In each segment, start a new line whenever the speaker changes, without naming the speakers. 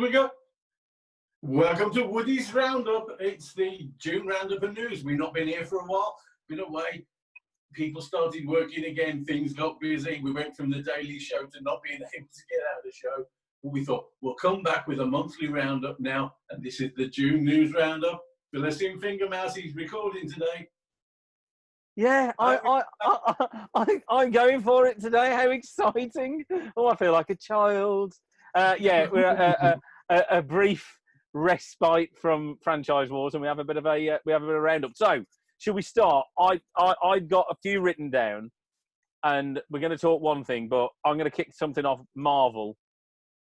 we go. Welcome to Woody's Roundup. It's the June Roundup of news. We've not been here for a while. Been away. People started working again. Things got busy. We went from the daily show to not being able to get out of the show. But we thought we'll come back with a monthly roundup now, and this is the June news roundup. Phyllis Finger Mouse, he's recording today.
Yeah, I'm going for it today. How exciting! Oh, I feel like a child. Yeah, we're a brief respite from franchise wars, and we have a bit of a roundup. So, should we start? I've got a few written down, and we're going to talk one thing, but I'm going to kick something off Marvel.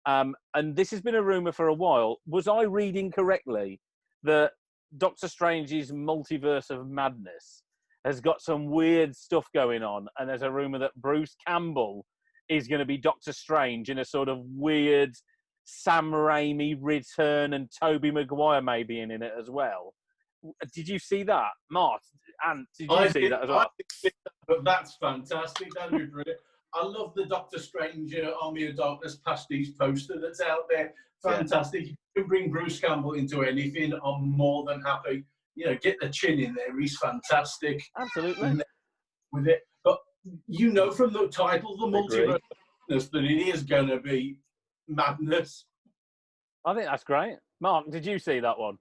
And this has been a rumor for a while. Was I reading correctly that Doctor Strange's multiverse of madness has got some weird stuff going on, and there's a rumor that Bruce Campbell is going to be Doctor Strange in a sort of weird Sam Raimi return, and Tobey Maguire may be in it as well. Did you see that, Mart? And did you see that as well?
But that's fantastic. That'd be brilliant. I love the Doctor Strange Army of Darkness pastiche poster that's out there. Fantastic. Yeah. You can bring Bruce Campbell into anything. I'm more than happy. You know, get the chin in there. He's fantastic.
Absolutely.
With it. But you know from the title, The Multiverse, that it is going to be madness.
I think that's great. Mark, did you see that one?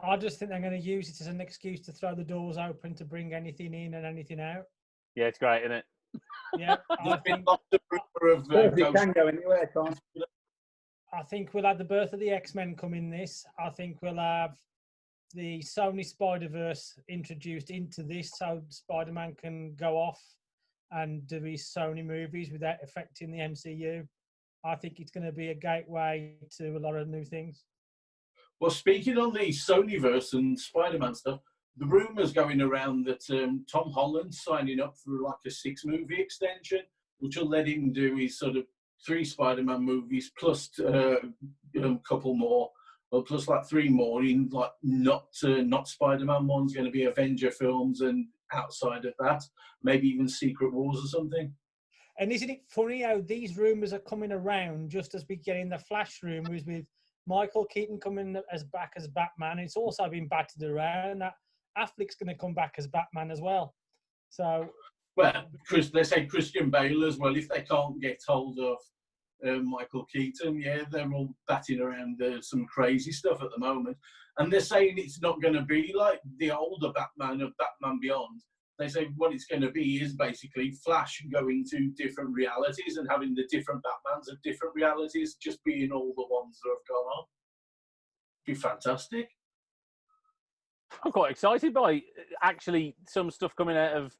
I just think they're going to use it as an excuse to throw the doors open to bring anything in and anything out.
Yeah, it's great, isn't it?
Yeah, I think
can go anywhere, can't it?
I think we'll have the birth of the X-Men come in this. I think we'll have the Sony Spider-Verse introduced into this, so Spider-Man can go off and do his Sony movies without affecting the MCU. I think it's going to be a gateway to a lot of new things.
Well, speaking on the Sonyverse and Spider-Man stuff, the rumours going around that Tom Holland's signing up for like a 6-movie extension, which will let him do his sort of 3 Spider-Man movies plus a couple more, or plus like 3 more in like not Spider-Man ones, going to be Avenger films, and outside of that, maybe even Secret Wars or something.
And isn't it funny how these rumours are coming around just as we get in the Flash rumours with Michael Keaton coming back as Batman? It's also been battered around that Affleck's going to come back as Batman as well. So,
well, they say Christian Bale as well. If they can't get hold of Michael Keaton, yeah, they're all batting around some crazy stuff at the moment. And they're saying it's not going to be like the older Batman of Batman Beyond. They say what it's going to be is basically Flash going to different realities and having the different Batmans of different realities just being all the ones that have gone on. Be fantastic.
I'm quite excited by actually some stuff coming out of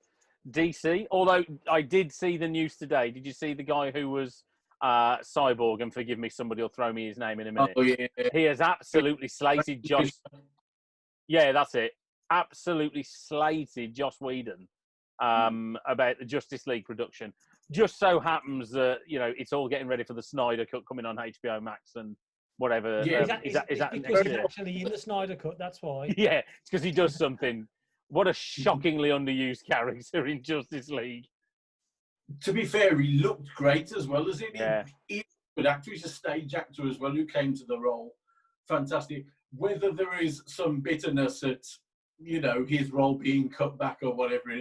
DC. Although I did see the news today. Did you see the guy who was Cyborg? And forgive me, somebody will throw me his name in a minute.
Oh, yeah.
He has absolutely slated Josh. Yeah, that's it. Absolutely slated Joss Whedon about the Justice League production. Just so happens that, you know, it's all getting ready for the Snyder Cut coming on HBO Max and whatever.
Yeah.
is that because he's actually in the Snyder Cut? That's why.
Yeah, it's because he does something. What a shockingly underused character in Justice League.
To be fair, he looked great as well as
Yeah.
He's a good actor. He's a stage actor as well who came to the role. Fantastic. Whether there is some bitterness at, you know, his role being cut back or whatever,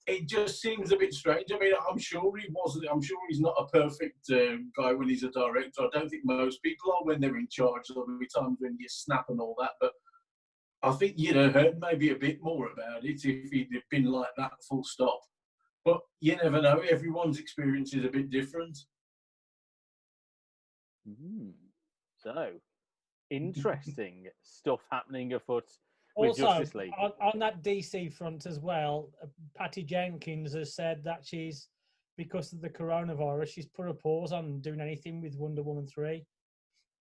it just seems a bit strange. I mean, I'm sure he's not a perfect guy when he's a director. I don't think most people are when they're in charge. There'll be times when you snap and all that, but I think you'd have heard maybe a bit more about it if he'd been like that, full stop. But you never know. Everyone's experience is a bit different.
So, interesting stuff happening afoot with
Also,
Justice League.
on that DC front as well, Patty Jenkins has said that she's, because of the coronavirus, she's put a pause on doing anything with Wonder Woman 3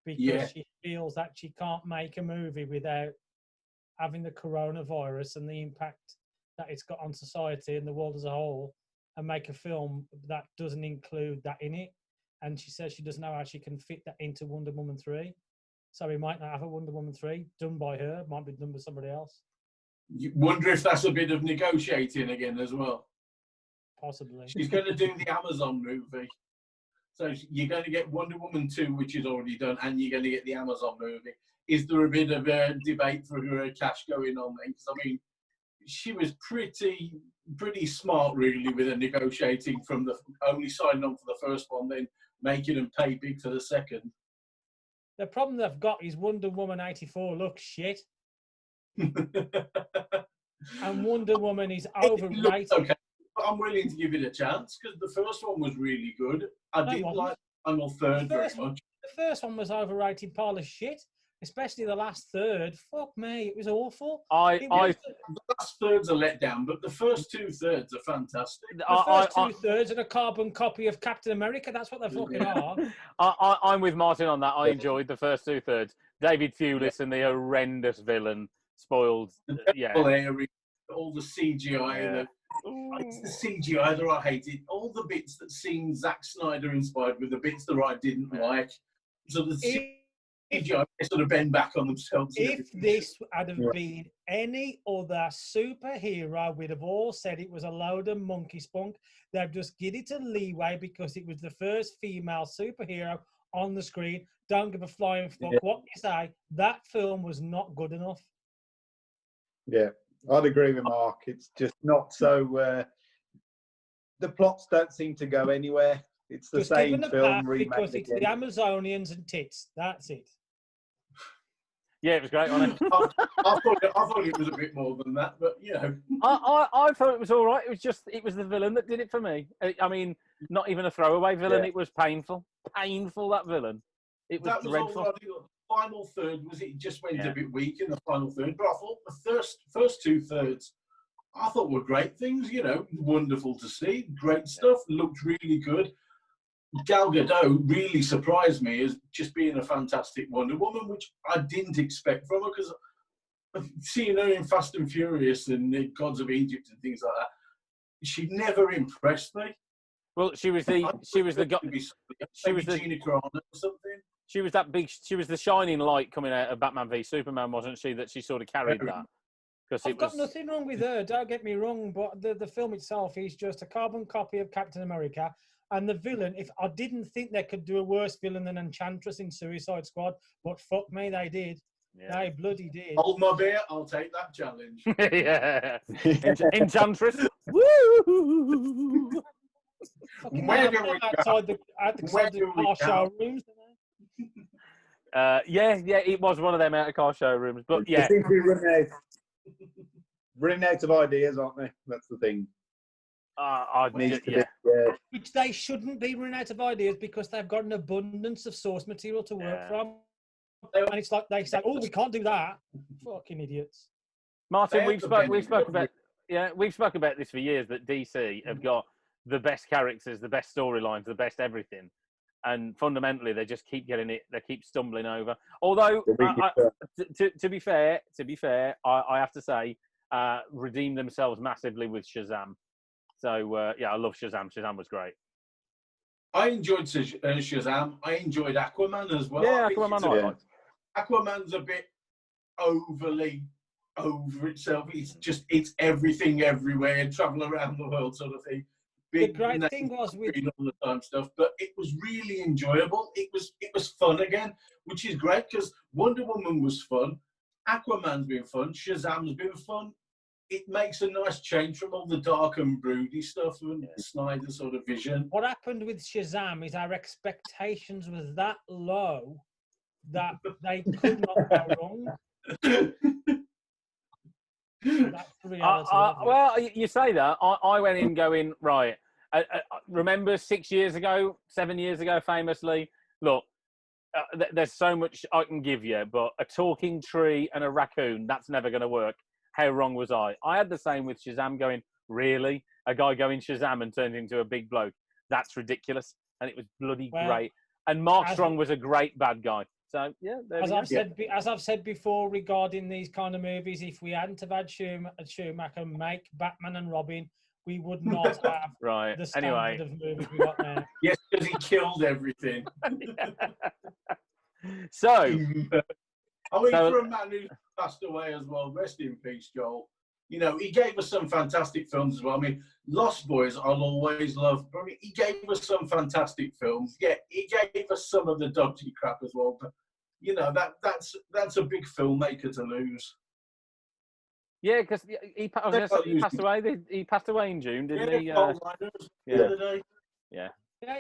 because she feels that she can't make a movie without having the coronavirus and the impact that it's got on society and the world as a whole, and make a film that doesn't include that in it. And she says she doesn't know how she can fit that into Wonder Woman 3. So we might not have a Wonder Woman 3 done by her. It might be done by somebody else.
You wonder if that's a bit of negotiating again as well.
Possibly.
She's going to do the Amazon movie. So you're going to get Wonder Woman 2, which is already done, and you're going to get the Amazon movie. Is there a bit of a debate for cash going on then? Because, I mean, she was pretty smart, really, with her negotiating from the only signing on for the first one, then making them pay big for the second.
The problem they've got is Wonder Woman 84 looks shit. And Wonder Woman is overrated.
Okay, but I'm willing to give it a chance because the first one was really good. I didn't like the final third very much.
The first one was overrated pile of shit, especially the last third. Fuck me, it was awful.
The last third's a letdown, but the first 2/3 are fantastic.
The first 2/3 are a carbon copy of Captain America. That's what they fucking are.
I'm with Martin on that. I enjoyed the first 2/3. David Thewlis and the horrendous villain spoiled.
All the CGI. It's the CGI that I hated. All the bits that seemed Zack Snyder inspired with the bits that I didn't like. So the CGI sort of bend back on themselves.
If this had been any other superhero, we'd have all said it was a load of monkey spunk. They've just given it a leeway because it was the first female superhero on the screen. Don't give a flying fuck what you say. That film was not good enough.
Yeah, I'd agree with Mark. It's just not so. The plots don't seem to go anywhere. It's the
just
same film remade
because it's
again.
the Amazonians and tits. That's it.
Yeah, it was great, wasn't it?
I thought it was a bit more than that, but you know.
I thought it was all right. It was the villain that did it for me. I mean, not even a throwaway villain. Yeah. It was painful, that villain. It was dreadful.
The final third it just went a bit weak in the final third, but I thought the first 2/3 I thought were great things. You know, wonderful to see, great stuff. Looked really good. Gal Gadot really surprised me as just being a fantastic Wonder Woman, which I didn't expect from her because seeing her in Fast and Furious and the Gods of Egypt and things like that, she never impressed me.
Well, she was the
Gina Carano or something.
She was the shining light coming out of Batman v Superman, wasn't she? That she sort of carried that.
I've got nothing wrong with her. Don't get me wrong, but the film itself is just a carbon copy of Captain America. And the villain, if I didn't think they could do a worse villain than Enchantress in Suicide Squad, but fuck me, they did. Yeah. They bloody did.
Hold my beer, I'll take that challenge.
Yeah. Enchantress. Woo!
Where do we
outside the car showrooms?
Yeah, it was one of them out of car showrooms. But yeah.
They seem to be running out of ideas, aren't they? That's the thing.
Which they shouldn't be running out of ideas because they've got an abundance of source material to work from. And it's like they say, "Oh, we can't do that." Fucking idiots.
Martin, we've spoken about this for years. That DC have got the best characters, the best storylines, the best everything, and fundamentally they just keep getting it. They keep stumbling over. Although, to be fair, I have to say, redeemed themselves massively with Shazam. So, I love Shazam. Shazam was great.
I enjoyed Shazam. I enjoyed Aquaman as well.
Yeah,
Aquaman's a bit overly over itself. It's everything everywhere, travel around the world sort of thing.
The great thing was with
all the time stuff, but it was really enjoyable. It was fun again, which is great because Wonder Woman was fun. Aquaman's been fun. Shazam's been fun. It makes a nice change from all the dark and broody stuff and Snyder's sort of vision.
What happened with Shazam is our expectations were that low that they could not go wrong. That's the reality.
Well, you say that. I went in going, right, remember 7 years ago, famously, look, there's so much I can give you, but a talking tree and a raccoon, that's never going to work. How wrong was I? I had the same with Shazam going, really? A guy going Shazam and turned into a big bloke? That's ridiculous. And it was bloody great. And Mark Strong was a great bad guy. So, yeah.
As I've said before regarding these kind of movies, if we hadn't have had Schumacher make Batman and Robin, we would not have the standard of movies we got now.
Yes, because he killed everything.
So...
for a man who passed away as well, rest in peace, Joel. You know, he gave us some fantastic films as well. I mean, Lost Boys, I'll always love, but he gave us some fantastic films. Yeah, he gave us some of the dodgy crap as well. But you know, that's a big filmmaker to lose.
Yeah, because he passed away. He passed away in June, didn't he?
The other day.
Yeah.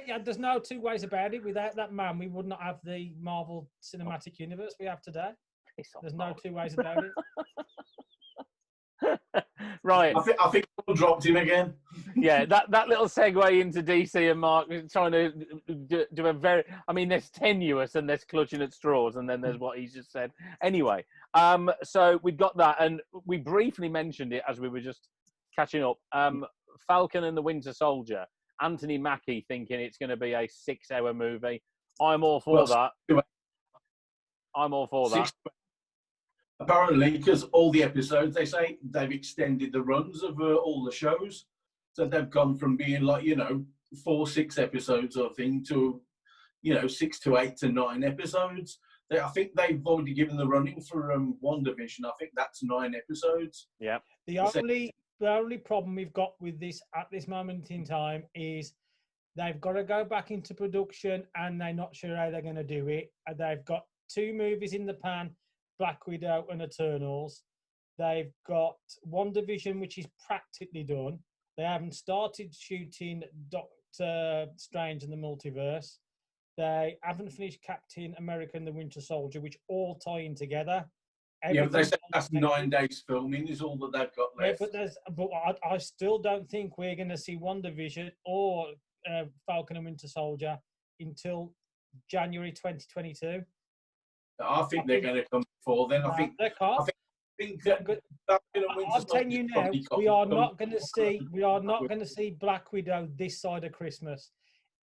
Yeah, there's no two ways about it. Without that man, we would not have the Marvel Cinematic Universe we have today. There's no two ways about it.
Right.
I think we dropped him again.
Yeah, that little segue into DC and Mark trying to do a very, I mean, there's tenuous and there's clutching at straws, and then there's what he's just said. Anyway, so we've got that, and we briefly mentioned it as we were just catching up. Falcon and the Winter Soldier. Anthony Mackie thinking it's going to be a 6-hour movie. I'm all for that. I'm all for that.
Apparently, because all the episodes, they say they've extended the runs of all the shows. So they've gone from being like, 4-6 episodes or thing to, 6 to 8 to 9 episodes. I think they've already given the running for WandaVision. I think that's 9 episodes.
Yeah.
The only problem we've got with this at this moment in time is they've got to go back into production and they're not sure how they're going to do it. They've got 2 movies in the pan, Black Widow and Eternals. They've got WandaVision, which is practically done. They haven't started shooting Doctor Strange and the Multiverse. They haven't finished Captain America and the Winter Soldier, which all tie in together.
Yeah, but they said that's 9 days filming is all that they've got left.
Yeah, but I still don't think we're going to see WandaVision or Falcon and Winter Soldier until January 2022.
I think they're going to come before then. I think that
I'm telling you now, we are not going to see Black Widow this side of Christmas.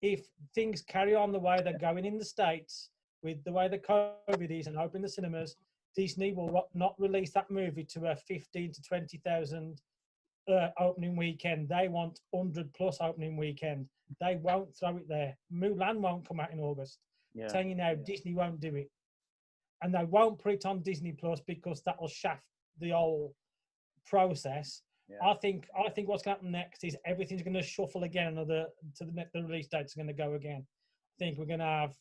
If things carry on the way they're going in the States, with the way the COVID is and open the cinemas, Disney will not release that movie to a 15 to 20,000 opening weekend. They want 100 plus opening weekend. They won't throw it there. Mulan won't come out in August.
Yeah.
Telling you now, Disney won't do it. And they won't put it on Disney Plus because that will shaft the whole process. Yeah. I think what's going to happen next is everything's going to shuffle again. The release dates are going to go again. I think we're going to have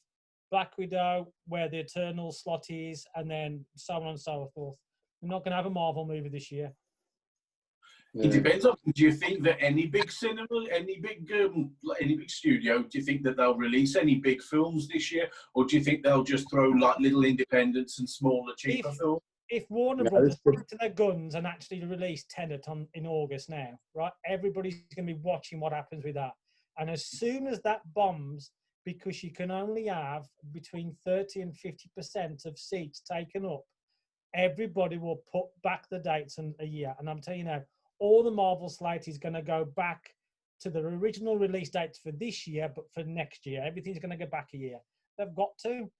Black Widow, where the Eternal slot is, and then so on and so forth. We're not going to have a Marvel movie this year.
It depends on. Do you think that any big cinema, any big studio, do you think that they'll release any big films this year, or do you think they'll just throw like little independents and smaller, cheaper films?
If Warner Brothers stick to their guns and actually release Tenet in August now, right? Everybody's going to be watching what happens with that, and as soon as that bombs, because you can only have between 30 and 50% of seats taken up, everybody will put back the dates in a year. And I'm telling you now, all the Marvel slate is going to go back to the original release dates for this year, but for next year, everything's going to go back a year. They've got to,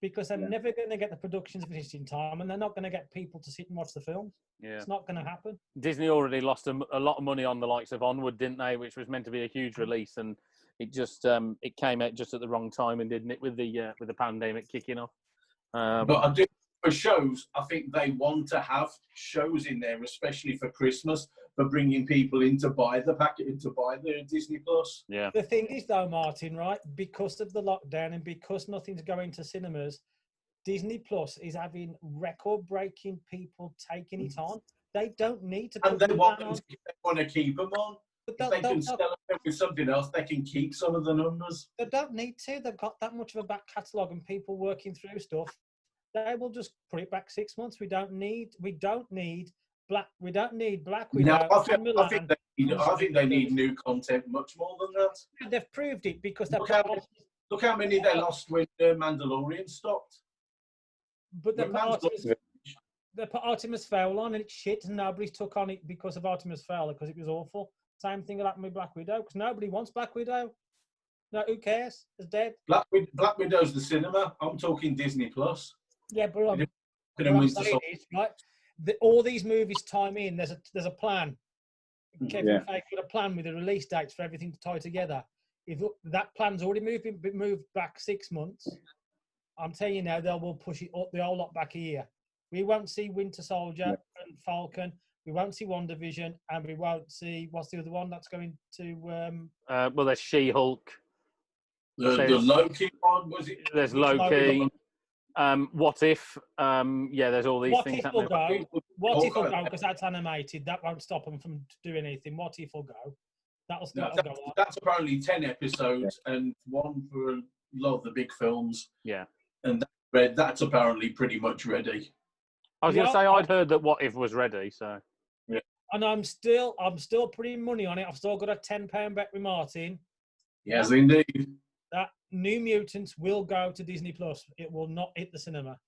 because they're never going to get the productions finished in time, and they're not going to get people to sit and watch the films. Yeah. It's not going to happen.
Disney already lost a lot of money on the likes of Onward, didn't they? Which was meant to be a huge release, and it just it came out just at the wrong timing, didn't it? With the pandemic kicking off.
But I do for shows. I think they want to have shows in there, especially for Christmas, for bringing people in to buy the packet, to buy the Disney Plus.
Yeah.
The thing is, though, Martin, right? Because of the lockdown and because nothing's going to cinemas, Disney Plus is having record-breaking people taking it on. They don't need to.
And they want to keep them on. If they can sell it with something else, they can keep some of the numbers.
They don't need to. They've got that much of a back catalogue and people working through stuff. They will just put it back 6 months. We don't need Black Widow.
No, I think they need new content much more than that.
They've proved it because
look how many they lost when Mandalorian stopped.
But they put Artemis Fowl on and it's shit, and nobody took on it because of Artemis Fowl because it was awful. Same thing happened with Black Widow because nobody wants Black Widow. No, who cares? It's dead.
Black Widow's the cinema. I'm talking Disney Plus.
Yeah, but what I'm saying is, right, all these movies time in. There's a plan. Kevin Feige got a plan with the release dates for everything to tie together. If that plan's already moved back 6 months, I'm telling you now, they will push it up the whole lot back a year. We won't see Winter Soldier and Falcon. we won't see WandaVision, and we won't see what's the other one that's going to.
Well, there's She-Hulk.
The Loki one, was it?
There's Loki. What If? Yeah, there's all these
What
things
If
happening.
will go? What If will go? Because that's animated. That won't stop them from doing anything. What If will go? That'll still go on.
That's apparently 10 episodes and one for a lot of the big films.
Yeah.
And that's apparently pretty much ready.
I was going to say I'd heard that What If was ready, so.
Yeah.
And I'm still putting money on it. I've still got a £10 bet with Martin.
Yes, indeed.
That New Mutants will go to Disney Plus. It will not hit the cinema.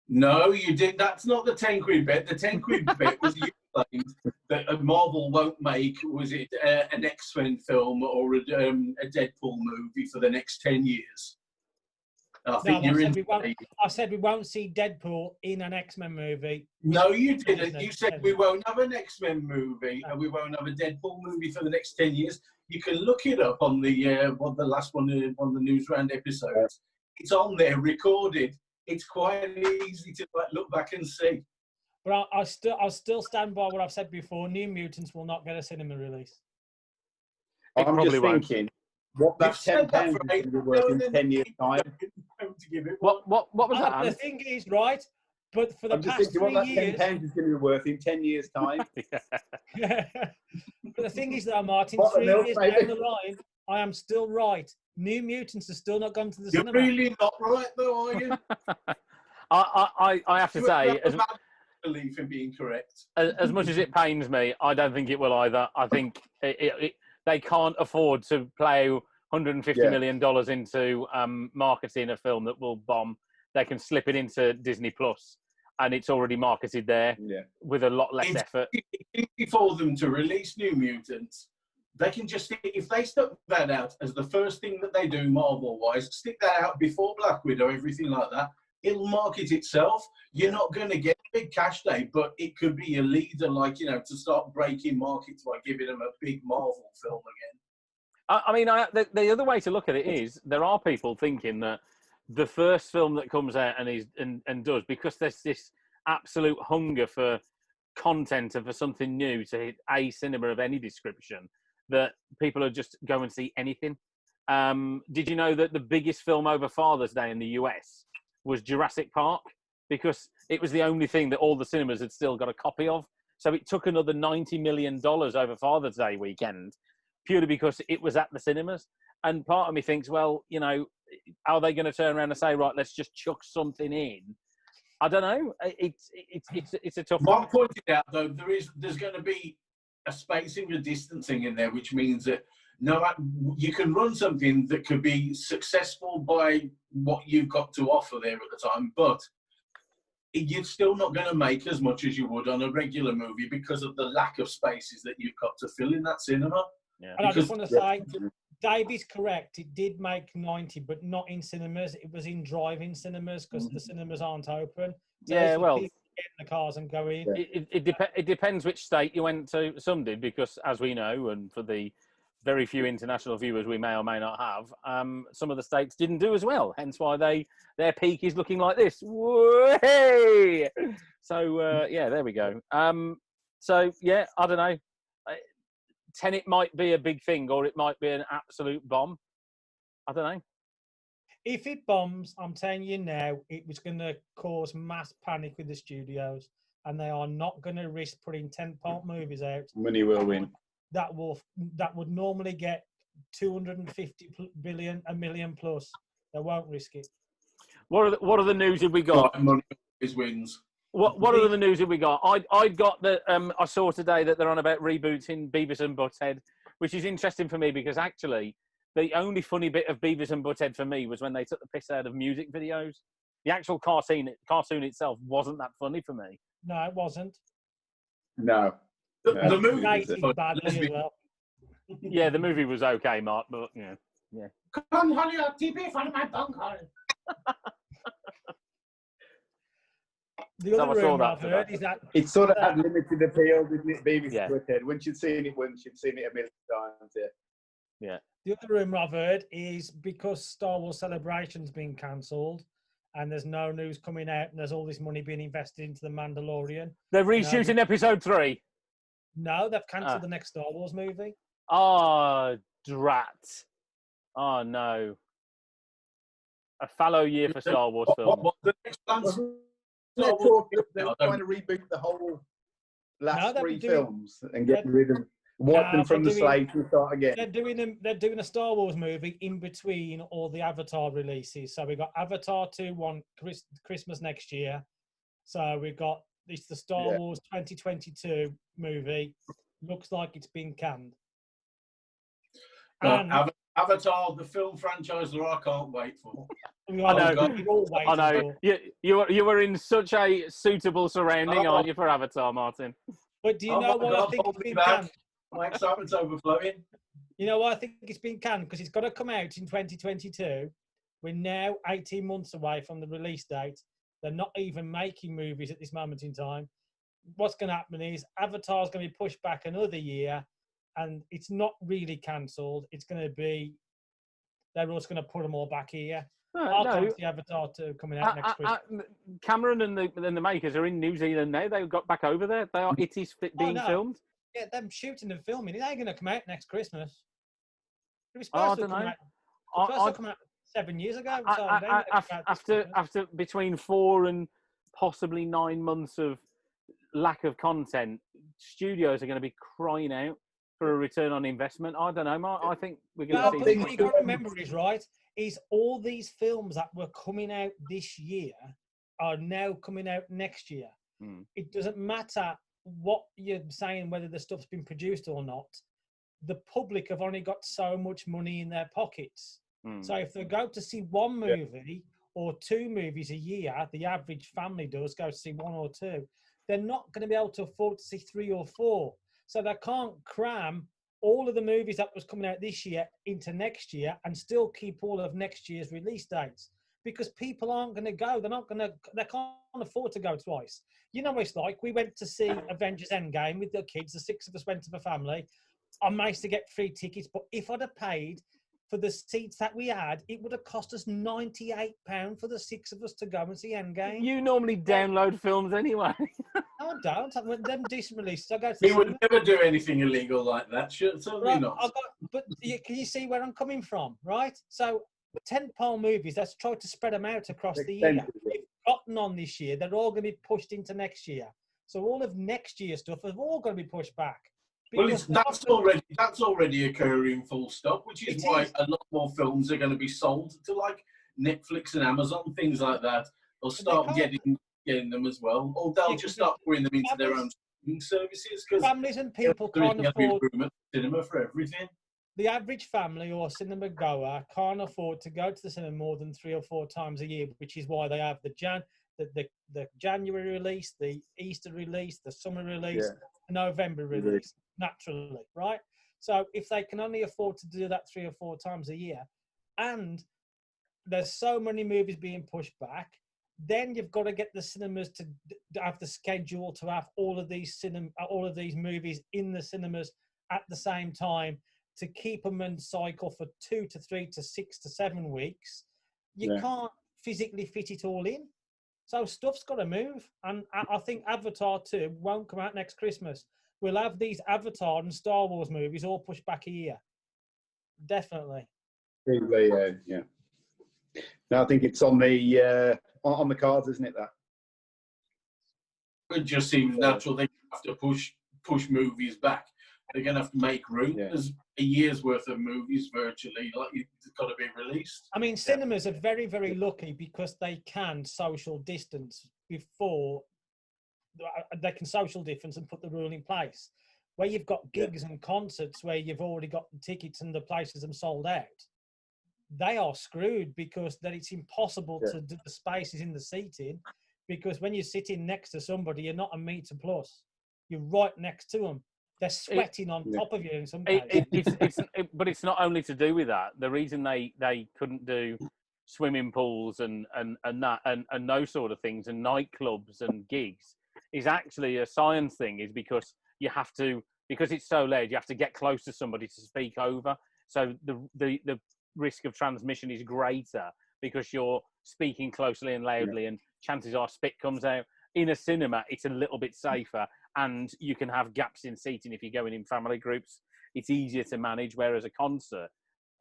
No, you did. That's not the 10 quid bet. The 10 quid bet was you claimed that Marvel won't make, was it an X-Men film or a Deadpool movie for the next 10 years? I said we won't see Deadpool in an X-Men movie. No, you didn't. You said we won't have an X-Men movie and we won't have a Deadpool movie for the next 10 years. You can look it up on the last one on the Newsround episodes. It's on there, recorded. It's quite easy to look back and see.
But I still stand by what I've said before. New Mutants will not get a cinema release.
I'm just thinking, what that £10 is going to be worth in 10 years' time.
What was that?
The thing is, right? But for the past 3 years,
what that £10 is going to be worth in 10 years' time.
But the thing is, though, Martin, 3 years down the line, I am still right. New Mutants are still not gone to the cinema.
You're really not right, though, are you?
I have to say,
belief in being correct.
As much as it pains me, I don't think it will either. I think they can't afford to play $150 million into marketing a film that will bomb. They can slip it into Disney Plus, and it's already marketed there with a lot less effort.
It's easy for them to release New Mutants. They can just, if they stuck that out as the first thing that they do Marvel-wise, stick that out before Black Widow, everything like that, it'll market itself. You're not going to get a big cash day, but it could be a leader, to start breaking markets by giving them a big Marvel film again.
I mean, the other way to look at it is there are people thinking that the first film that comes out and does, because there's this absolute hunger for content and for something new to hit a cinema of any description, that people are just go and see anything. Did you know that the biggest film over Father's Day in the US was Jurassic Park? Because it was the only thing that all the cinemas had still got a copy of. So it took another $90 million over Father's Day weekend, purely because it was at the cinemas. And part of me thinks, well, are they going to turn around and say, right, let's just chuck something in? I don't know. It's a tough one.
Mark pointed out, though, there's going to be a spacing and distancing in there, which means that you can run something that could be successful by what you've got to offer there at the time, but you're still not going to make as much as you would on a regular movie because of the lack of spaces that you've got to fill in that cinema.
Yeah.
And I just want to say, Dave is correct. It did make 90, but not in cinemas. It was in drive-in cinemas because the cinemas aren't open. So people get in the cars and go in.
It depends which state you went to. Some did, because as we know, and for the very few international viewers we may or may not have, some of the states didn't do as well. Hence why their peak is looking like this. Way! So there we go. I don't know. Tenet might be a big thing, or it might be an absolute bomb. I don't know.
If it bombs, I'm telling you now, it was going to cause mass panic with the studios, and they are not going to risk putting 10-part movies out.
Money will win.
That would normally get 250 billion, a million plus. They won't risk it.
What are the news have we got?
Money always wins.
What are the news have we got? I got that. I saw today that they're on about rebooting Beavis and Butthead, which is interesting for me because actually the only funny bit of Beavis and Butthead for me was when they took the piss out of music videos. The actual cartoon itself wasn't that funny for me.
No, it wasn't.
No.
The movie
was badly as well.
Yeah, the movie was okay, Mark, but yeah.
Come on, honey, I'll keep it from my bunghole.
The other rumor I've heard is that
it sort of had limited appeal, didn't it, Beavis and Butthead? Once you'd seen it once, you'd seen it a million times.
Yeah.
The other rumor I've heard is because Star Wars Celebration's been cancelled and there's no news coming out and there's all this money being invested into The Mandalorian.
They're reshooting episode 3.
No, they've cancelled the next Star Wars movie.
Oh, drat. Oh, no. A fallow year for Star Wars films.
What the next plans?
They're trying to reboot the whole last three films and get rid of wipe them from the slate and start again.
They're doing a Star Wars movie in between all the Avatar releases. So we got Avatar 2 Christmas next year. So we got the Star Wars 2022 movie. Looks like it's been canned.
Avatar, the film franchise that I can't wait for.
I know. You were in such a suitable surrounding, aren't you, for Avatar, Martin?
But do you know why I think it's been canned?
My excitement's overflowing.
You know why I think it's been canned? Because it's got to come out in 2022. We're now 18 months away from the release date. They're not even making movies at this moment in time. What's going to happen is Avatar's going to be pushed back another year, and it's not really cancelled. It's going to be, they're also going to put them all back here. I'll come see Avatar 2 coming out next week.
Cameron and the makers are in New Zealand now. They've got back over there. It is being filmed.
Yeah, them shooting and filming. It ain't going to come out next Christmas. It was supposed to come out 7 years ago.
After between 4 and possibly 9 months of lack of content, studios are going to be crying out for a return on investment. I don't know, Mark. I think we're going to see.
What you got to remember is all these films that were coming out this year are now coming out next year. It doesn't matter what you're saying, whether the stuff's been produced or not. The public have only got so much money in their pockets. So if they go to see one movie or 2 movies a year, the average family does go to see 1 or 2, they're not going to be able to afford to see 3 or 4. So they can't cram all of the movies that was coming out this year into next year and still keep all of next year's release dates, because people aren't going to go. They can't afford to go twice. You know what it's like? We went to see Avengers Endgame with the kids. The 6 of us went to the family. I managed to get free tickets, but if I'd have paid for the seats that we had, it would have cost us £98 for the 6 of us to go and see Endgame.
You normally download films anyway.
No, I don't. I want them decent releases. I go to
we would never do anything illegal like that. Certainly not.
But can you see where I'm coming from, right? So, tentpole movies, let's try to spread them out across the year. We've gotten on this year. They're all going to be pushed into next year. So all of next year's stuff is all going to be pushed back.
Well, that's already occurring, full stop, which is why a lot more films are going to be sold to like Netflix and Amazon, things like that. They'll start getting them as well, or they'll just start putting them into their own streaming services, because
families and people can't afford
cinema for everything.
The average family or cinema goer can't afford to go to the cinema more than 3 or 4 times a year, which is why they have the January release, the Easter release, the summer release, the November release, naturally, right? So if they can only afford to do that 3 or 4 times a year, and there's so many movies being pushed back, then you've got to get the cinemas to have the schedule to have all of these movies in the cinemas at the same time, to keep them in cycle for 2 to 3 to 6 to 7 weeks. You can't physically fit it all in. So stuff's got to move. And I think Avatar 2 won't come out next Christmas. We'll have these Avatar and Star Wars movies all pushed back a year. Definitely.
Yeah. No, I think it's on the cards, isn't it, that?
It just seems natural. They have to push movies back. They're going to have to make room. There's a year's worth of movies virtually, it's got to be released.
I mean, cinemas are very, very lucky because they can social distance before they can social distance and put the rule in place. Where you've got gigs and concerts where you've already got the tickets and the places are sold out, they are screwed because then it's impossible to do the spaces in the seating, because when you're sitting next to somebody, you're not a metre plus. You're right next to them. They're sweating on top of you in some cases.
But it's not only to do with that. The reason they couldn't do swimming pools and those sort of things and nightclubs and gigs is actually a science thing, is because you have to, because it's so loud, you have to get close to somebody to speak over. So the risk of transmission is greater because you're speaking closely and loudly, and chances are spit comes out. In a cinema, it's a little bit safer, and you can have gaps in seating if you're going in family groups. It's easier to manage, whereas a concert,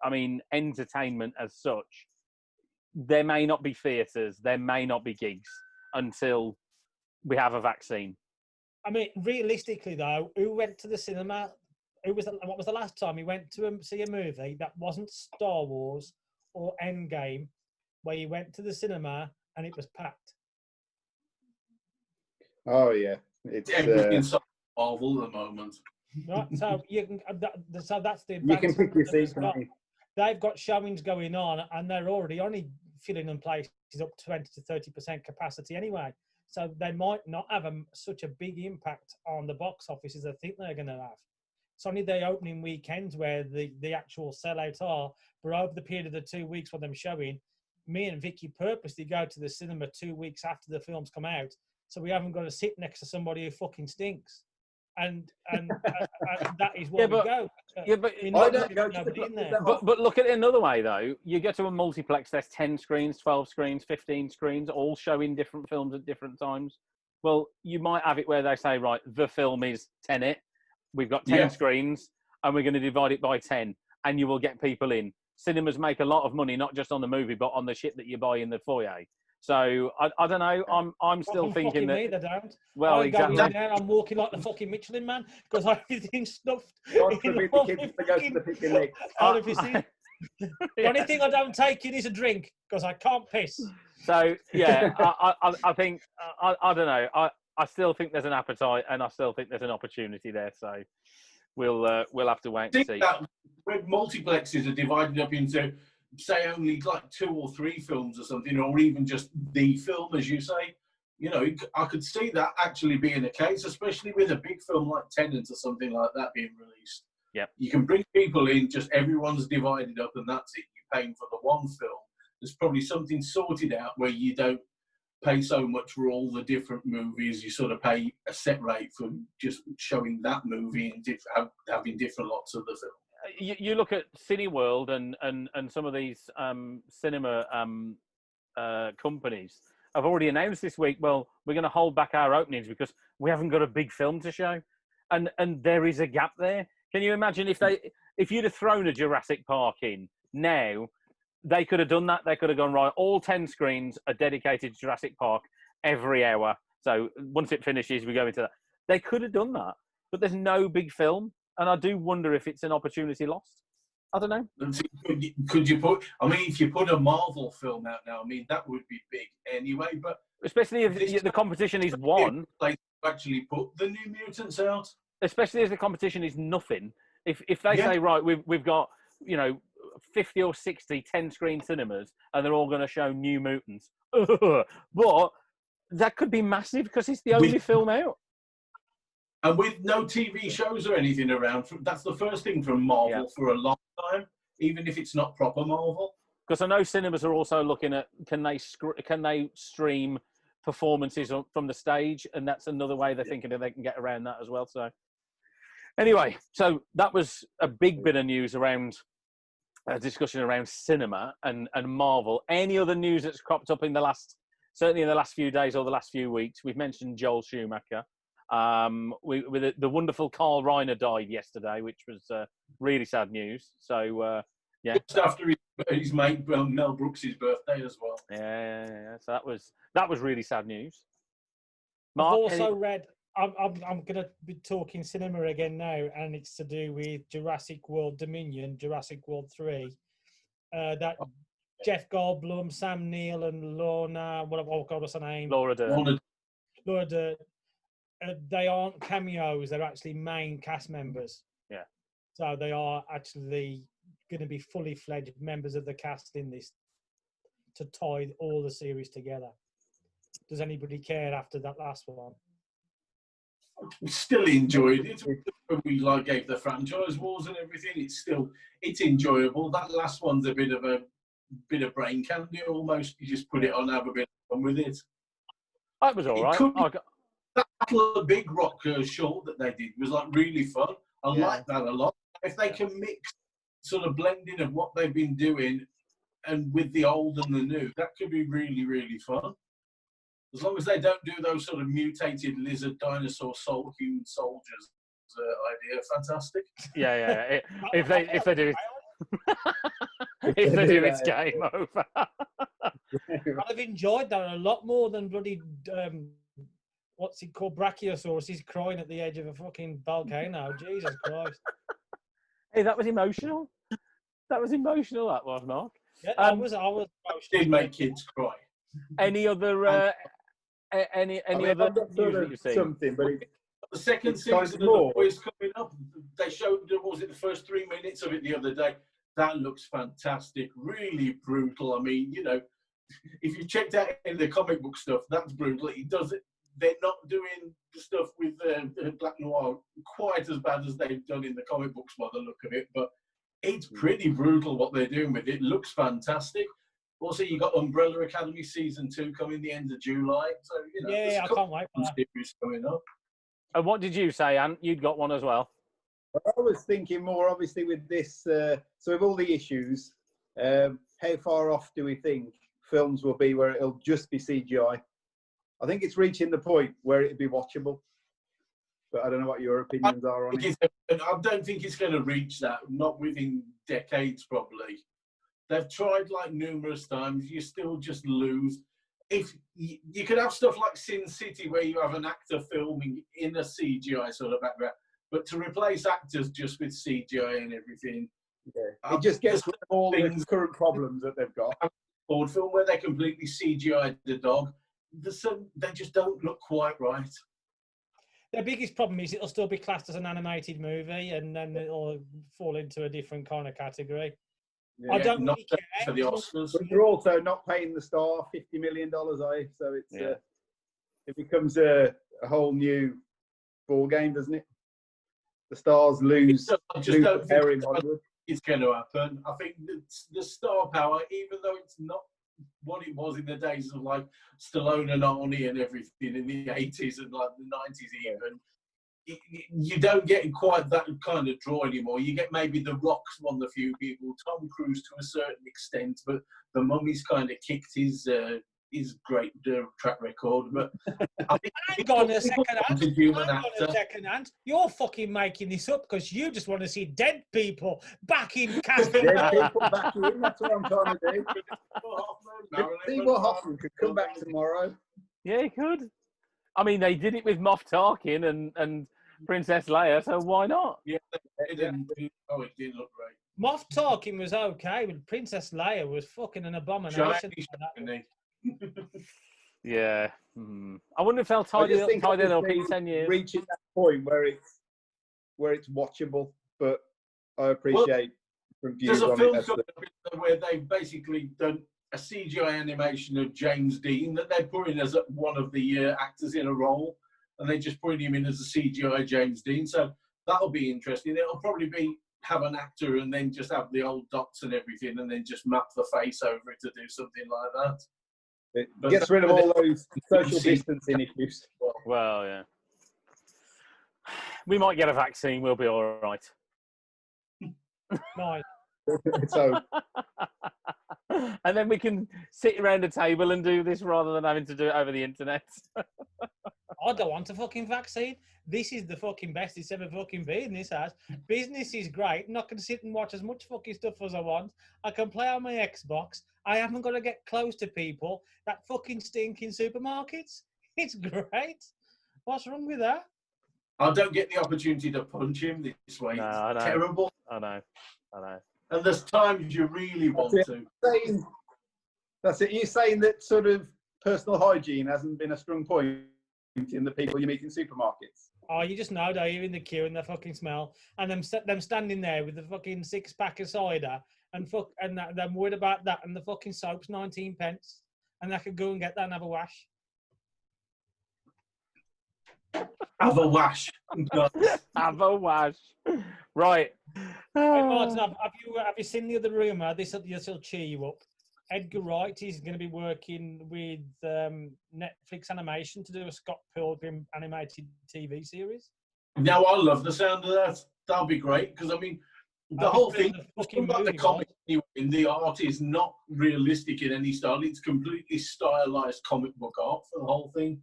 I mean, entertainment as such, there may not be theatres, there may not be gigs until we have a vaccine.
I mean, realistically, though, who went to the cinema? What was the last time you went to see a movie that wasn't Star Wars or Endgame, where you went to the cinema and it was packed?
Oh yeah, it's
everything's Marvel at the moment.
Right, so you can. So that's the.
You can pick your seat.
They've got showings going on, and they're already only filling in places up 20 to 30% capacity anyway. So they might not have such a big impact on the box office as I think they're going to have. It's only the opening weekends where the actual sellouts are. But over the period of the 2 weeks when them showing, me and Vicky purposely go to the cinema 2 weeks after the films come out, so we haven't got to sit next to somebody who fucking stinks. And that is why we go.
Yeah, but
I don't go to the
but look at it another way, though. You get to a multiplex, there's 10 screens, 12 screens, 15 screens, all showing different films at different times. Well, you might have it where they say, right, the film is tenet. We've got 10 screens, and we're going to divide it by 10, and you will get people in. Cinemas make a lot of money, not just on the movie, but on the shit that you buy in the foyer. So I don't know. I'm still thinking that.
Me, they don't.
Well, exactly.
There, I'm walking like the fucking Michelin Man because everything's stuffed.
God forbid the kids to go to the picnic.
The only thing I don't take in is a drink because I can't piss.
So yeah, I think I don't know. I still think there's an appetite, and I still think there's an opportunity there. So we'll have to wait and see.
That when multiplexes are divided up into, say, only like 2 or 3 films or something, or even just the film, as you say, you know, I could see that actually being the case, especially with a big film like Tenet or something like that being released.
Yeah,
you can bring people in, just everyone's divided up, and that's it. You're paying for the one film. There's probably something sorted out where you don't pay so much for all the different movies. You sort of pay a set rate for just showing that movie and having different lots of the film.
You look at Cineworld and some of these cinema companies have already announced this week, well, we're going to hold back our openings because we haven't got a big film to show. And there is a gap there. Can you imagine if you'd have thrown a Jurassic Park in now, they could have done that. They could have gone, right, all 10 screens are dedicated to Jurassic Park every hour. So once it finishes, we go into that. They could have done that, but there's no big film. And I do wonder if it's an opportunity lost. I don't know.
Could you put? I mean, if you put a Marvel film out now, I mean that would be big anyway. But
especially if the competition is one,
like actually put the New Mutants out.
Especially if the competition is nothing. If they say, right, we've got 50 or 60 10-screen cinemas, and they're all going to show New Mutants, but that could be massive because it's the only film out.
And with no TV shows or anything around, that's the first thing from Marvel for a long time, even if it's not proper Marvel.
Because I know cinemas are also looking at can they stream performances from the stage, and that's another way they're thinking that they can get around that as well. So anyway, so that was a big bit of news around discussion around cinema and Marvel. Any other news that's cropped up certainly in the last few days or the last few weeks? We've mentioned Joel Schumacher. The wonderful Carl Reiner died yesterday, which was really sad news. So
just after his mate Mel Brooks' birthday as well.
Yeah. So that was really sad news.
Mark, I've also read. I'm going to be talking cinema again now, and it's to do with Jurassic World Dominion, Jurassic World 3. That Jeff Goldblum, Sam Neill, and Lorna. What's her name?
Laura Dern.
Laura Dern. They aren't cameos, they're actually main cast members.
Yeah.
So they are actually going to be fully fledged members of the cast in this to tie all the series together. Does anybody care after that last one?
We still enjoyed it. When we gave the franchise wars and everything, it's enjoyable. That last one's a bit of brain candy almost. You just put it on, have a bit of fun with it.
That was all right.
That little big rock short that they did was really fun. I like that a lot. If they can mix sort of blending of what they've been doing and with the old and the new, that could be really, really fun. As long as they don't do those sort of mutated lizard dinosaur human soldiers idea, fantastic.
Yeah. If they do it, if they do, it's game over.
I'd have enjoyed that a lot more than bloody what's it called, Brachiosaurus. He's crying at the edge of a fucking volcano. Jesus Christ!
Hey, that was emotional. That was, Mark.
Yeah, I was emotional.
Did make kids cry.
Any other any other news that you've seen?
Something, but
the second
it's
season
kind
of
of more.
The Boys coming up. They showed, what was it, the first 3 minutes of it the other day. That looks fantastic. Really brutal. I mean, you know, if you checked out in the comic book stuff, that's brutal. He does it. They're not doing the stuff with Black Noir quite as bad as they've done in the comic books by the look of it, but it's pretty brutal what they're doing with it. It looks fantastic. Also, you got Umbrella Academy season 2 coming the end of July. So, you know,
yeah, I can't wait for that.
Series coming up.
And what did you say, Ant? You'd got one as well.
I was thinking more, obviously, with this. So, with all the issues, how far off do we think films will be where it'll just be CGI? I think it's reaching the point where it'd be watchable. But I don't know what your opinions are on it.
I don't think it's going to reach that. Not within decades, probably. They've tried like numerous times. You still just lose. If you could have stuff like Sin City where you have an actor filming in a CGI sort of background, but to replace actors just with CGI and everything,
it just gets rid of all the current problems that they've got.
Ford film where they completely CGI the dog, they just don't look quite right.
The biggest problem is it'll still be classed as an animated movie, and then it'll fall into a different kind of category.
Yeah,
I don't
not
really care.
for the Oscars.
But you're also not paying the star $50 million, so it's it becomes a whole new ball game, doesn't it? The stars lose the power in Hollywood.
It's going to happen. I think the star power, even though it's not what it was in the days of like Stallone and Arnie and everything in the 80s and like the 90s even, you don't get quite that kind of draw anymore. You get maybe The Rock's one of the few people, Tom Cruise to a certain extent, but the Mummy's kind of kicked his great track record. But I think
hang on a second, Ant. You're fucking making this up because you just want to see dead people back in casting.
Dead people back in, that's what I'm trying to do. Steve Hoffman could come back tomorrow.
Yeah, he could. I mean, they did it with Moff Tarkin and Princess Leia, so why not?
Yeah, it didn't look great.
Moff Tarkin was okay, but Princess Leia was fucking an abomination.
Yeah. I wonder if they'll tie it up in 10 years.
Reaching that point where it's watchable, but I appreciate from views
there's a
on
film
it
where they've basically done a CGI animation of James Dean that they're putting as one of the actors in a role, and they're just putting him in as a CGI James Dean. So that'll be interesting. It'll probably have an actor and then just have the old dots and everything, and then just map the face over it to do something like that.
It gets rid of all those social distancing issues.
Well, yeah. We might get a vaccine. We'll be all right.
Nice.
So,
and then we can sit around a table and do this rather than having to do it over the internet.
I don't want a fucking vaccine. This is the fucking best it's ever fucking been. This has. Business is great. I'm not going to sit and watch as much fucking stuff as I want. I can play on my Xbox. I haven't got to get close to people that fucking stink in supermarkets. It's great. What's wrong with that?
I don't get the opportunity to punch him this way.
No,
it's terrible.
I know.
And there's times you really want to.
That's it. You're saying that sort of personal hygiene hasn't been a strong point in the people you meet in supermarkets.
Oh, you just know, you're in the queue and the fucking smell, and them standing there with the fucking 6-pack of cider and them worried about that, and the fucking soap's 19p, and they could go and get that and have a wash.
Have a wash.
Have a wash. Right.
Hey, Martin, have you seen the other rumour? This will cheer you up. Edgar Wright is going to be working with Netflix Animation to do a Scott Pilgrim animated TV series.
Now, I love the sound of that. That'll be great because, I mean, The whole thing,
the fucking
like the
movie
comic, in the art is not realistic in any style. It's completely stylized comic book art for the whole thing.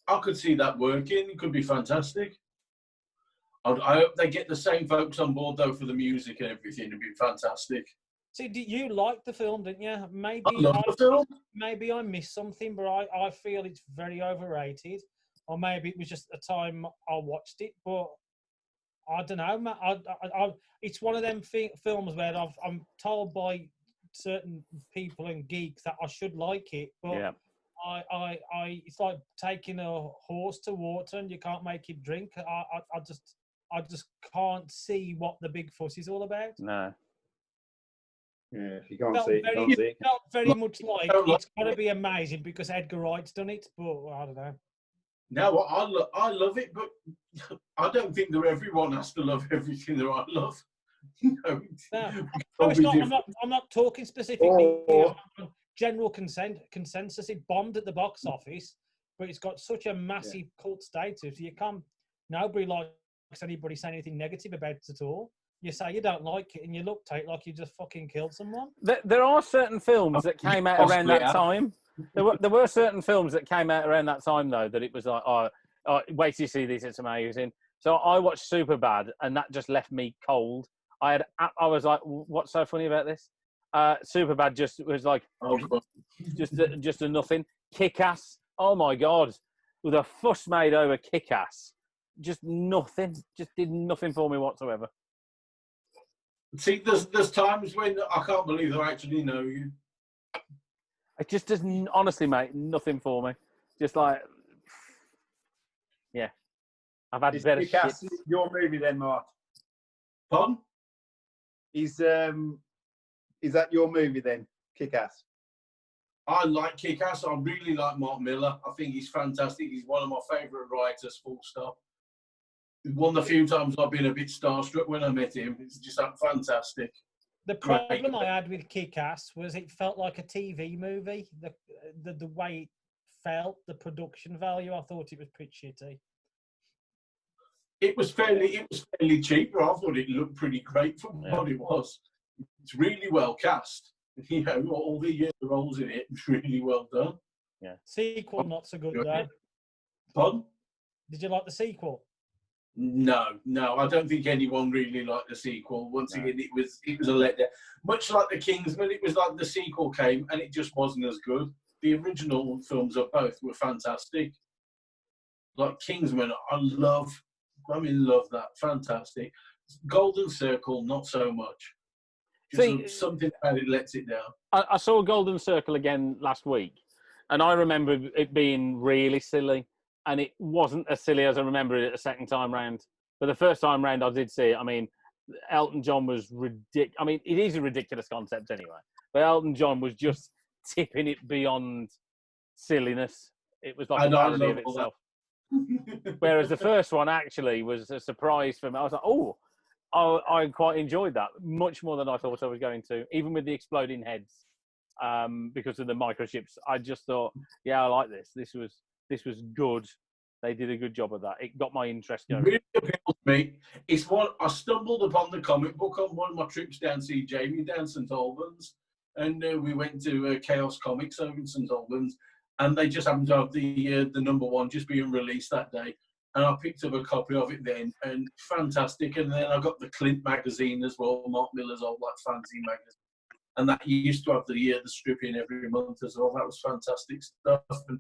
I could see that working. It could be fantastic. I hope they get the same folks on board though for the music and everything. It'd be fantastic.
See, you liked the film, didn't you?
I love the film.
Maybe I missed something, but I feel it's very overrated. Or maybe it was just the time I watched it, but I don't know. It's one of them films where I'm told by certain people and geeks that I should like it, but
Yeah.
it's like taking a horse to water and you can't make it drink. I just can't see what the big fuss is all about.
No.
Yeah, if you can't see it, you can't see it.
Felt very much like it's got to be amazing because Edgar Wright's done it, but I don't know.
No, I love it, but I don't think that everyone has to love everything that I love.
No, it's not. I'm not talking specifically. General consensus. It bombed at the box office, but it's got such a massive cult status. You can't. Nobody likes anybody saying anything negative about it at all. You say you don't like it, and you look at it like you just fucking killed someone.
There are certain films that came out around that time. There were certain films that came out around that time, though, that it was like, oh, wait till you see this, it's amazing. So I watched Superbad, and that just left me cold. I was like, what's so funny about this? Superbad just was like, just a nothing. Kick-Ass, oh my God, with a fuss made over Kick-Ass. Just nothing, just did nothing for me whatsoever.
See, there's times when I can't believe I actually know you.
It just doesn't, honestly, mate, nothing for me. Just like, yeah. I've had better shit.
Your movie then, Mark?
Pardon?
Is that your movie then, Kick-Ass?
I like Kick-Ass. I really like Mark Millar. I think he's fantastic. He's one of my favourite writers, full stop. One of the few times I've been a bit starstruck when I met him. It's just fantastic.
The problem I had with Kick-Ass was it felt like a TV movie. The way it felt, the production value, I thought it was pretty shitty.
It was fairly cheap, but I thought it looked pretty great for what it was. It's really well cast. You know, all the roles in it was really well done.
Yeah. Sequel not so good though.
Pardon?
Did you like the sequel?
No, I don't think anyone really liked the sequel. Once again, it was a letdown. Much like the Kingsman, it was like the sequel came and it just wasn't as good. The original films of both were fantastic. Like Kingsman, I in love that. Fantastic. Golden Circle, not so much. Just something about it lets it down.
I saw Golden Circle again last week, and I remember it being really silly. And it wasn't as silly as I remember it the second time round. But the first time round, I did see it. I mean, Elton John was ridiculous. I mean, it is a ridiculous concept anyway. But Elton John was just tipping it beyond silliness. It was like a parody of itself. Whereas the first one actually was a surprise for me. I was like, oh, I quite enjoyed that. Much more than I thought I was going to. Even with the exploding heads. Because of the microchips. I just thought, yeah, I like this. This was good. They did a good job of that. It got my interest going.
Really appealed to me. It's what I stumbled upon the comic book on one of my trips down to see Jamie down St Albans, and we went to Chaos Comics over in St Albans, and they just happened to have the #1 just being released that day, and I picked up a copy of it then, and fantastic. And then I got the Clint magazine as well, Mark Millar's old fancy magazine, and that used to have the strip in every month as well. That was fantastic stuff. And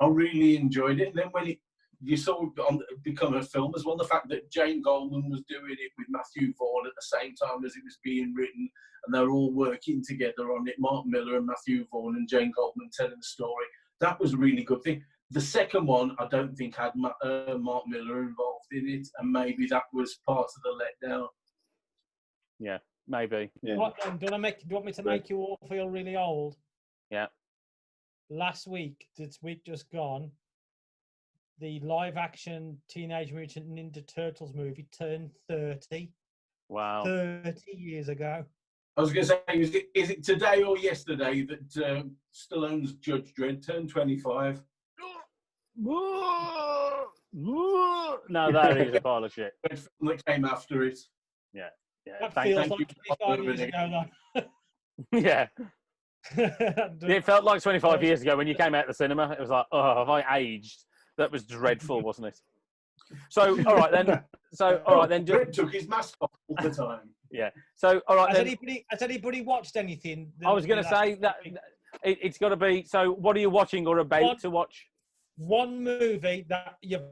I really enjoyed it. And then when you saw it become a film as well, the fact that Jane Goldman was doing it with Matthew Vaughn at the same time as it was being written, and they're all working together on it, Mark Millar and Matthew Vaughn and Jane Goldman telling the story, that was a really good thing. The second one, I don't think had Mark Millar involved in it, and maybe that was part of the letdown.
Yeah, maybe. Yeah.
Do you want me to make you all feel really old?
Yeah.
This week just gone, the live-action Teenage Mutant Ninja Turtles movie turned 30.
Wow.
30 years ago.
I was going to say, is it today or yesterday that Stallone's Judge Dredd turned 25?
No, that is a pile of shit.
The film that came after it.
Yeah. Yeah,
That
thank
feels
thank
like
you.
25 years ago, though.
yeah. It felt like 25 years ago when you came out the cinema. It was like, oh, have I aged? That was dreadful, wasn't it? So, all right then. So, all right then.
Brett took his mask off all the time.
Yeah. So, all right
Has
then.
anybody watched anything?
I was going to say that it's got to be. So, what are you watching or about to watch?
One movie that you've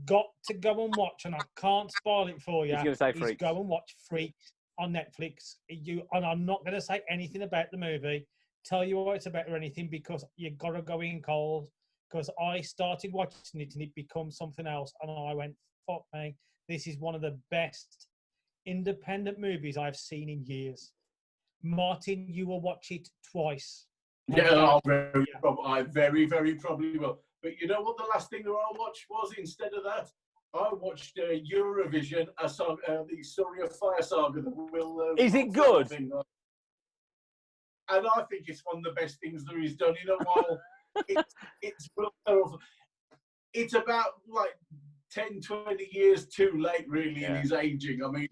got to go and watch, and I can't spoil it for you.
He's going to say
is
Freaks.
go and watch Freaks on Netflix. And I'm not going to say anything about the movie, tell you what it's about or anything, because you got to go in cold. Because I started watching it and it becomes something else, and I went, "Fuck me, this is one of the best independent movies I've seen in years." Martin, you will watch it twice.
Yeah, I very, very probably will. But you know what the last thing that I watched was instead of that? I watched Eurovision, the story of Fire Saga.
Is it good?
Thing. And I think it's one of the best things that he's done in a while. It's Will Ferrell. It's about like 10, 20 years too late, really, in his aging. I mean,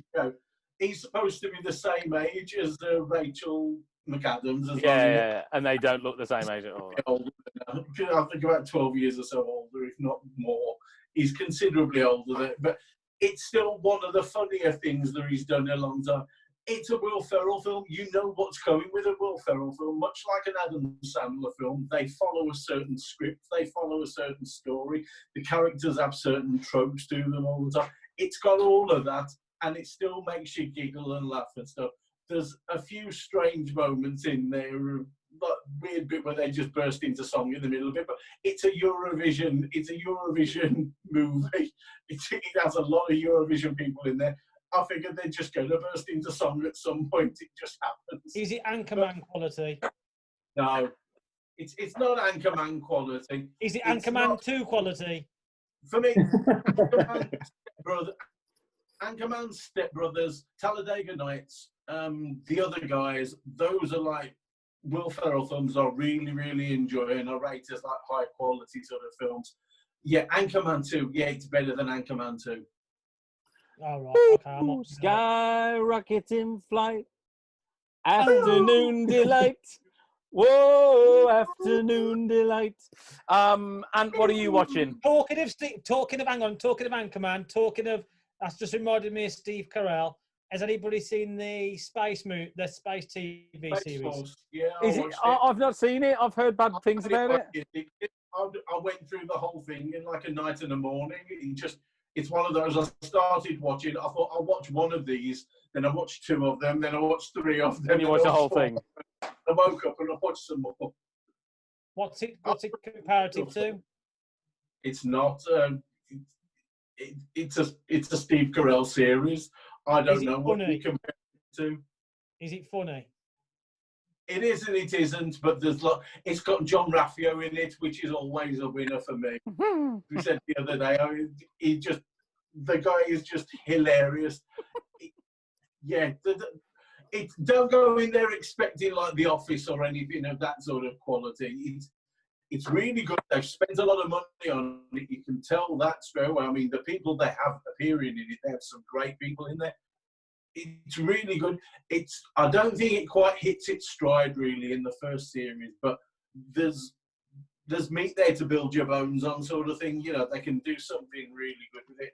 he's supposed to be the same age as Rachel McAdams.
Yeah, and they don't look the same age at all.
Older than I think about 12 years or so older, if not more. He's considerably older, but it's still one of the funnier things that he's done in a long time. It's a Will Ferrell film. You know what's coming with a Will Ferrell film, much like an Adam Sandler film. They follow a certain script. They follow a certain story. The characters have certain tropes to them all the time. It's got all of that, and it still makes you giggle and laugh and stuff. There's a few strange moments in there, like weird bit where they just burst into song in the middle of it. But it's a Eurovision movie. It has a lot of Eurovision people in there. I figured they're just going to burst into song at some point. It just happens.
Is it Anchorman quality?
No, it's not Anchorman quality.
Is it Anchorman 2 quality?
For me, Anchorman, Step Brothers, Talladega Nights, the other guys, those are like Will Ferrell films I really, really enjoy and I rate as like high quality sort of films. Yeah, Anchorman 2, yeah, it's better than Anchorman 2.
All right, okay.
Sky rocket in flight, afternoon delight. Whoa, afternoon delight. And what are you watching?
Talking of Anchorman, that's just reminded me of Steve Carell. Has anybody seen the space TV series?
Force. Yeah,
I've not seen it. I've heard bad things about it.
I went through the whole thing in like a night and a morning. It's one of those I started watching. I thought I'll watch one of these, then I watched 2 of them, then I watched 3 of them.
Then you watched the whole thing.
I woke up and I watched some more.
What's it comparative to?
It's not. It's a Steve Carell series. I don't know what you compare it to.
Is it funny?
It is and it isn't, but it's got John Raffio in it, which is always a winner for me. We said the other day, the guy is just hilarious. Don't go in there expecting like The Office or anything of that sort of quality. It's really good. They've spent a lot of money on it. You can tell that straight away. I mean, the people they have appearing in it, they have some great people in there. It's really good. I don't think it quite hits its stride really in the first series, but there's meat there to build your bones on, sort of thing. You know, they can do something really good with it.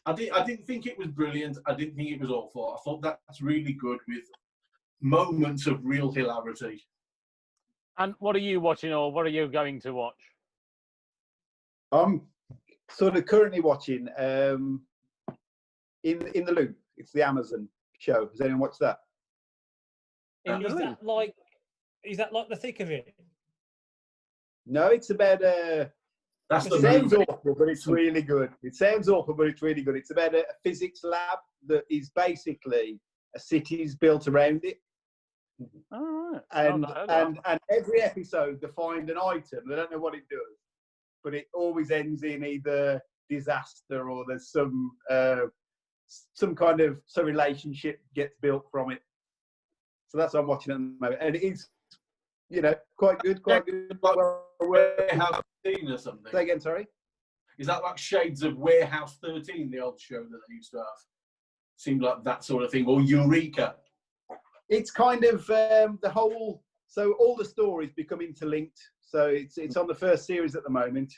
I didn't think it was brilliant. I didn't think it was awful. I thought that's really good with moments of real hilarity.
And what are you watching, or what are you going to watch?
I'm sort of currently watching In the Loop. It's the Amazon show. Has anyone watched that?
Is that like The Thick of It?
No, it's about
That's the
it sounds
movie.
awful, but it's really good. It sounds awful, but it's really good. It's about a physics lab that is basically a city's built around it.
All right.
And every episode they find an item. They don't know what it does, but it always ends in either disaster or there's some kind of relationship gets built from it. So that's what I'm watching at the moment, and it is, quite good.
Like Warehouse 13 or something.
Say again, sorry.
Is that like shades of Warehouse 13, the old show that they used to have? seemed like that sort of thing, or Eureka.
It's kind of the whole. So all the stories become interlinked. So it's on the first series at the moment,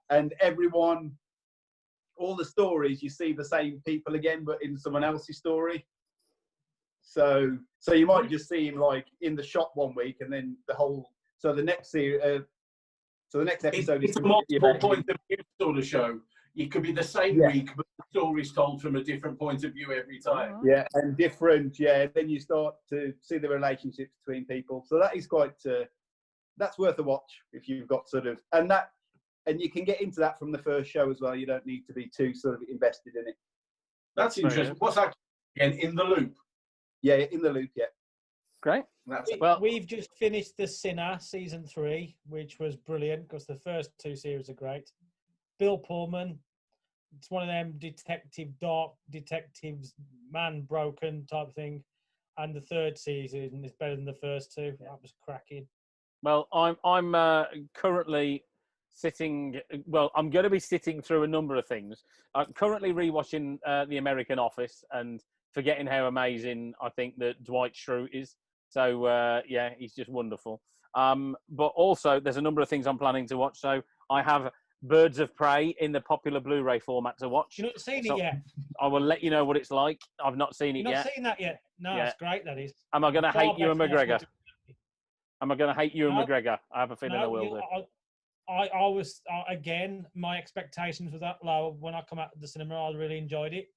and everyone, all the stories, you see the same people again, but in someone else's story. So you might just see him like in the shop one week, and then the whole. So the next series. So the next episode
it's
is
a multiple point of view sort of show. It could be the same week, but the story's told from a different point of view every time.
Yeah, and different. Yeah, then you start to see the relationships between people. So that is quite. That's worth a watch if you've got sort of, and you can get into that from the first show as well. You don't need to be too sort of invested in it.
That's interesting. What's that again? In the Loop.
Yeah, In the Loop. Yeah.
Great.
We've just finished The Sinner season 3, which was brilliant because the first 2 series are great. Bill Pullman, it's one of them dark detectives, man broken type thing, and the 3rd season is better than the first 2. That was cracking.
Well, I'm currently sitting. Well, I'm going to be sitting through a number of things. I'm currently rewatching The American Office and forgetting how amazing I think that Dwight Schrute is. So, yeah, he's just wonderful. But also, there's a number of things I'm planning to watch. So I have Birds of Prey in the popular Blu-ray format to watch.
You've not seen it yet?
I will let you know what it's like. I've not seen it
You've
yet.
not seen that yet? No,
Yeah.
It's great, that is.
Am I going to hate Ewan McGregor? Am I going to hate Ewan
No.
McGregor? I have a feeling I will do.
I was, again, my expectations were that low when I come out of the cinema. I really enjoyed it.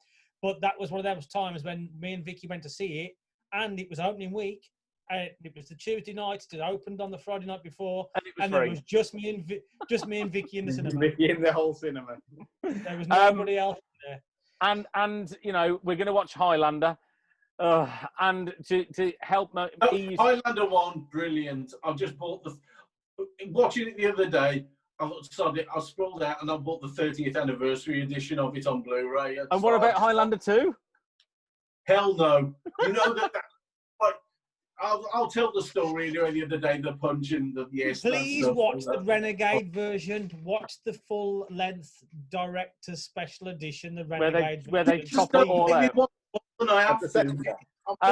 But that was one of those times when me and Vicky went to see it, and it was opening week. And it was the Tuesday night. It opened on the Friday night before, and it was just me and Vicky in the cinema.
Vicky in the whole cinema.
There was nobody else there.
And you know, we're going to watch Highlander, and to help ease.
Highlander 1, brilliant. I've just bought watching it the other day. I scrolled out and I bought the 30th anniversary edition of it on Blu-ray.
And what about Highlander 2?
Hell no. You know that. I'll tell the story anyway. The other day, the punch and the yes.
Please watch the Renegade version. Watch the full-length director's special edition, the Renegade
where they chop it all out.
I've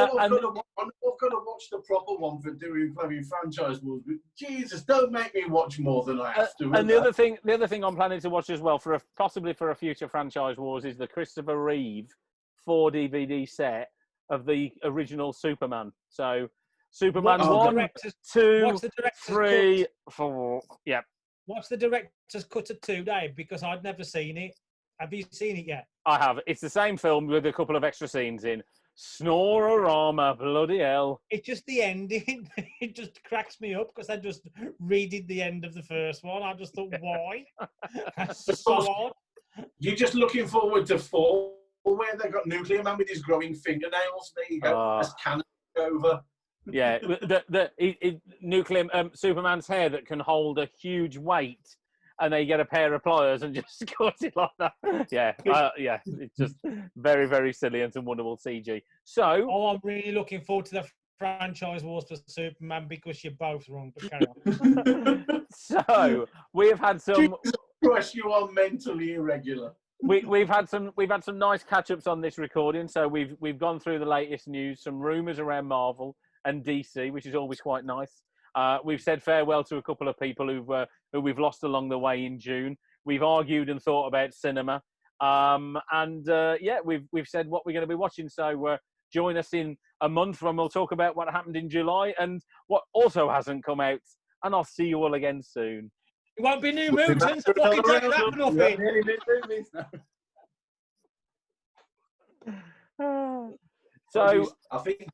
got to watch the proper one for doing bloody franchise wars. But Jesus, don't make me watch more than I have to.
And the other thing I'm planning to watch as well, possibly for a future franchise wars, is the Christopher Reeve 4 DVD set of the original Superman. So Superman 1, 2, 3, 4. Yeah.
What's the director's cut of 2, Dave? Because I'd never seen it. Have you seen it yet?
I have. It's the same film with a couple of extra scenes in. Snororama, bloody hell.
It's just the ending. It just cracks me up because I just redid the end of the first one. I just thought, why? That's so odd.
You're just looking forward to 4, where they got Nuclear Man with his growing fingernails. There you go. As cannon over.
Yeah, Nuclear Superman's hair that can hold a huge weight, and they get a pair of pliers and just cut it like that. Yeah, yeah, it's just very, very silly and some wonderful CG. So,
I'm really looking forward to the franchise wars for Superman because you're both wrong. But carry on.
So we have had some.
Jesus Christ, you are mentally irregular.
We've had some nice catch-ups on this recording. So we've gone through the latest news, some rumours around Marvel and DC, which is always quite nice. We've said farewell to a couple of people who we've lost along the way in June. We've argued and thought about cinema, yeah, we've said what we're going to be watching. So join us in a month when we'll talk about what happened in July and what also hasn't come out. And I'll see you all again soon.
It won't be New Mutants. Fucking take that one off it.
So
I think